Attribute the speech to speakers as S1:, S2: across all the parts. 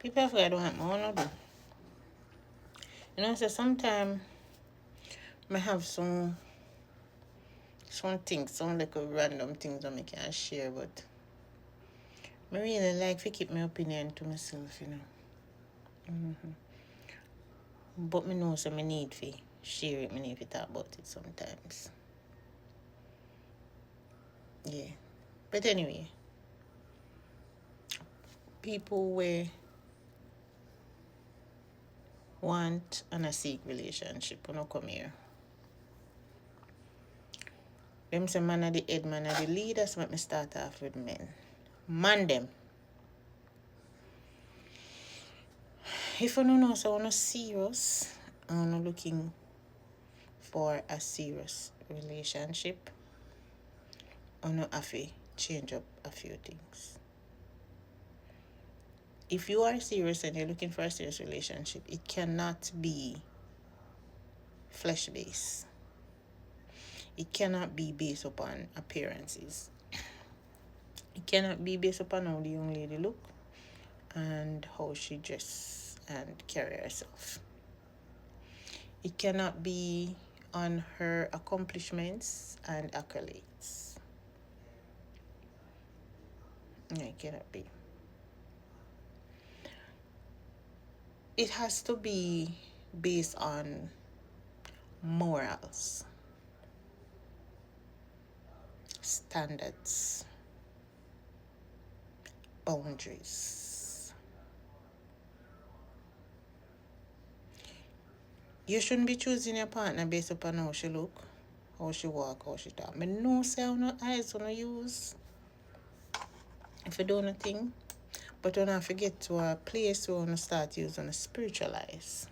S1: People have got what I want to do. You know, so sometimes I have some things, some like random things that I can share, but I really like to keep my opinion to myself, you know. But I know so I need to share it, I need to talk about it sometimes. Yeah. But anyway, people will want and a seek relationship when I come here. Them say man are the head, man are the leaders, so let me start off with men. Man them. If you don't know, so I'm not serious, I'm not looking for a serious relationship, I'm not have to change up a few things. If you are serious and you're looking for a serious relationship, it cannot be flesh based. It cannot be based upon appearances. It cannot be based upon how the young lady look and how she dress and carry herself. It cannot be on her accomplishments and accolades. No, it cannot be. It has to be based on morals, standards, boundaries. You shouldn't be choosing your partner based upon how she look, how she walk, how she talk. I know say how no eyes wanna use if you do nothing. But when I forget to a place where I start using a spiritualize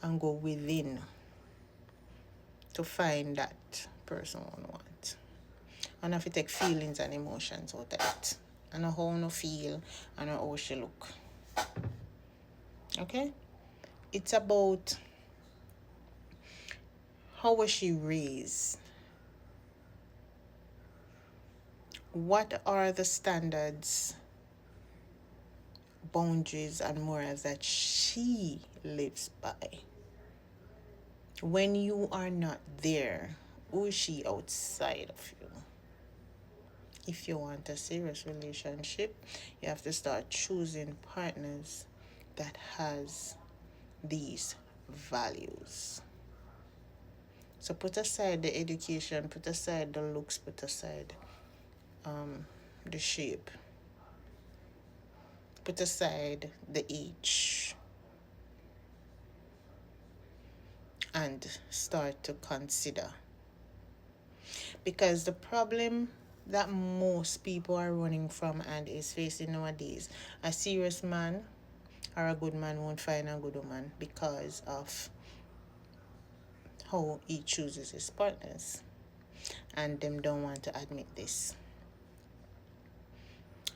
S1: and go within to find that person I want. And if you take feelings and emotions out of it. And how I feel and how she look. Okay? It's about how was she raised? What are the standards, boundaries, and morals that she lives by? When you are not there, who is she outside of you? If you want a serious relationship, you have to start choosing partners that has these values. So put aside the education, put aside the looks, put aside the shape, put aside the age, and start to consider. Because the problem that most people are running from and is facing nowadays, a serious man or a good man won't find a good woman because of how he chooses his partners, and them don't want to admit this.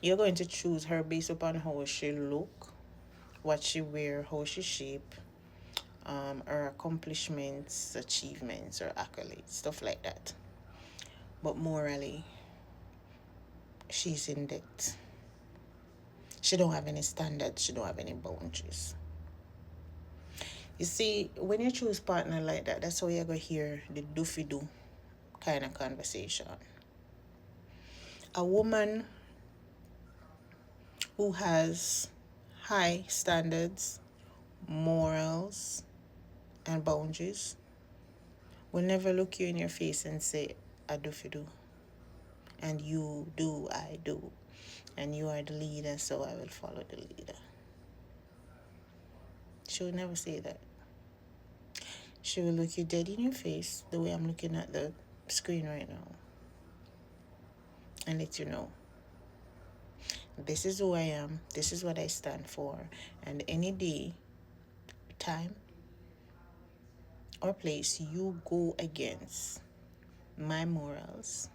S1: You're going to choose her based upon how she look, what she wear, how she shape, her accomplishments, achievements, or accolades, stuff like that. But morally, she's in debt. She don't have any standards. She don't have any boundaries. You see, when you choose partner like that, that's how you're going to hear the doofy-doo kind of conversation. A woman who has high standards, morals, and boundaries will never look you in your face and say, I do for do. And you do, I do. And you are the leader, so I will follow the leader. She will never say that. She will look you dead in your face the way I'm looking at the screen right now and let you know this is who I am, this is what I stand for, and any day, time, or place you go against my morals,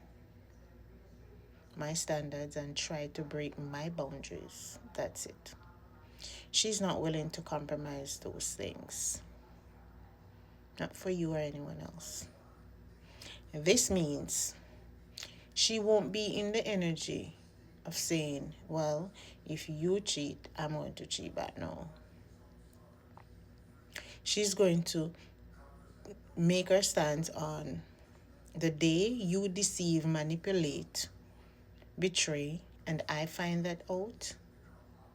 S1: my standards, and try to break my boundaries, that's it. She's not willing to compromise those things. Not for you or anyone else. This means she won't be in the energy of saying, well, if you cheat, I'm going to cheat back. No. She's going to make her stance on the day you deceive, manipulate, betray, and I find that out,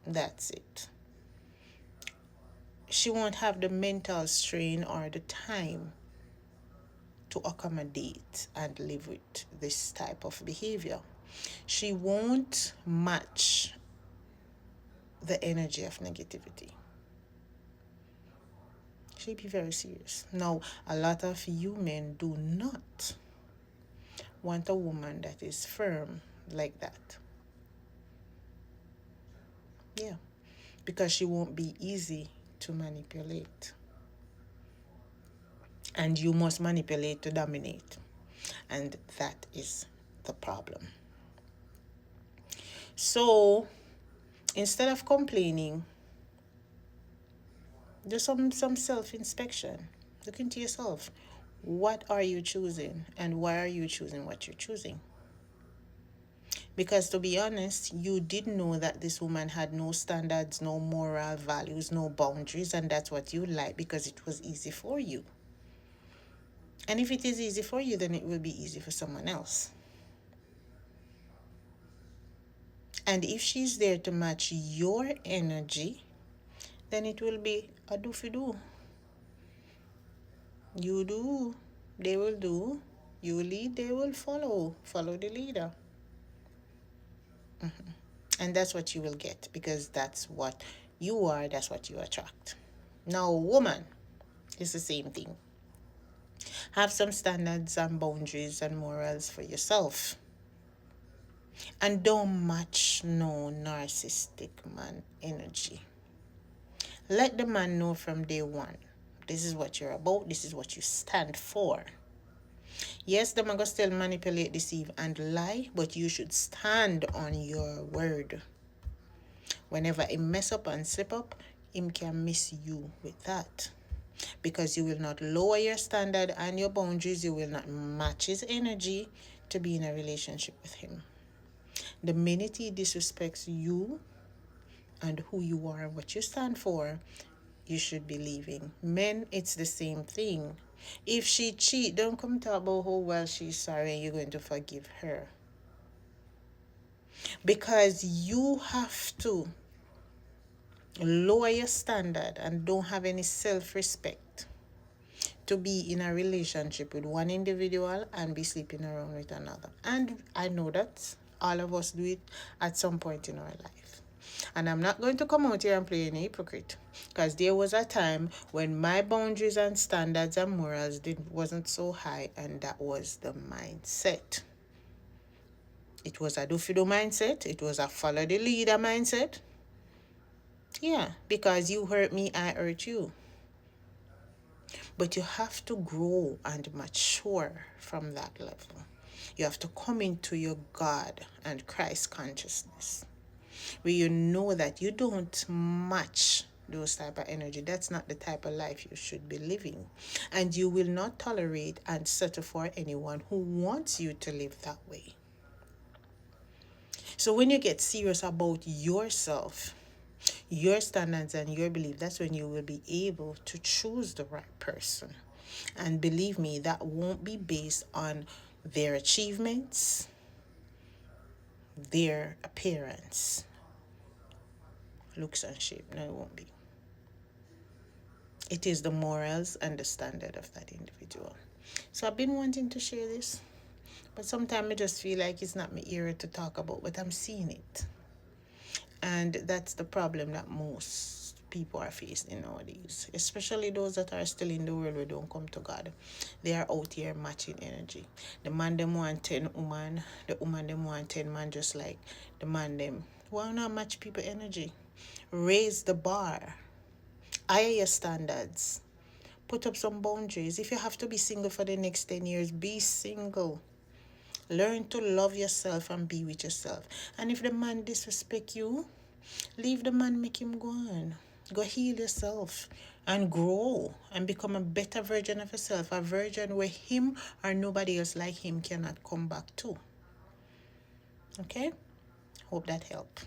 S1: that's it. She won't have the mental strain or the time to accommodate and live with this type of behavior. She won't match the energy of negativity. She'll be very serious. Now, a lot of you men do not want a woman that is firm like that. Yeah, because she won't be easy to manipulate. And you must manipulate to dominate. And that is the problem. So, instead of complaining, do some self-inspection. Look into yourself. What are you choosing? And why are you choosing what you're choosing? Because to be honest, you did know that this woman had no standards, no moral values, no boundaries, and that's what you like because it was easy for you. And if it is easy for you, then it will be easy for someone else. And if she's there to match your energy, then it will be a do-fi-do. You do, they will do. You lead, they will follow. Follow the leader. And that's what you will get because that's what you are, that's what you attract. Now, woman, it's the same thing. Have some standards and boundaries and morals for yourself. And don't match no narcissistic man energy. Let the man know from day one, this is what you're about, this is what you stand for. Yes, the man go still manipulate, deceive, and lie, but you should stand on your word. Whenever he mess up and slip up, him can miss you with that. Because you will not lower your standard and your boundaries, you will not match his energy to be in a relationship with him. The minute he disrespects you and who you are and what you stand for, you should be leaving. Men, it's the same thing. If she cheat, don't come talk about how well she's sorry and you're going to forgive her. Because you have to lower your standard and don't have any self-respect to be in a relationship with one individual and be sleeping around with another. And I know that all of us do it at some point in our life. And I'm not going to come out here and play any hypocrite because there was a time when my boundaries and standards and morals wasn't so high, and that was the mindset. It was a do-fi-do mindset. It was a follow the leader mindset. Yeah, because you hurt me, I hurt you. But you have to grow and mature from that level. You have to come into your God and Christ consciousness, where you know that you don't match those type of energy. That's not the type of life you should be living. And you will not tolerate and settle for anyone who wants you to live that way. So when you get serious about yourself, your standards and your belief, that's when you will be able to choose the right person. And believe me, that won't be based on their achievements, their appearance, looks and shape. No, it won't be. It is the morals and the standard of that individual. So I've been wanting to share this, but sometimes I just feel like it's not my era to talk about, but I'm seeing it. And that's the problem that most people are facing nowadays, especially those that are still in the world where don't come to God. They are out here matching energy. The man them want 10 woman, the woman them want 10 man, just like the man them. Why not match people energy? Raise the bar. Higher your standards. Put up some boundaries. If you have to be single for the next 10 years, be single. Learn to love yourself and be with yourself. And if the man disrespect you, leave the man, make him go on. Go heal yourself and grow and become a better version of yourself. A version where him or nobody else like him cannot come back to. Okay? Hope that helped.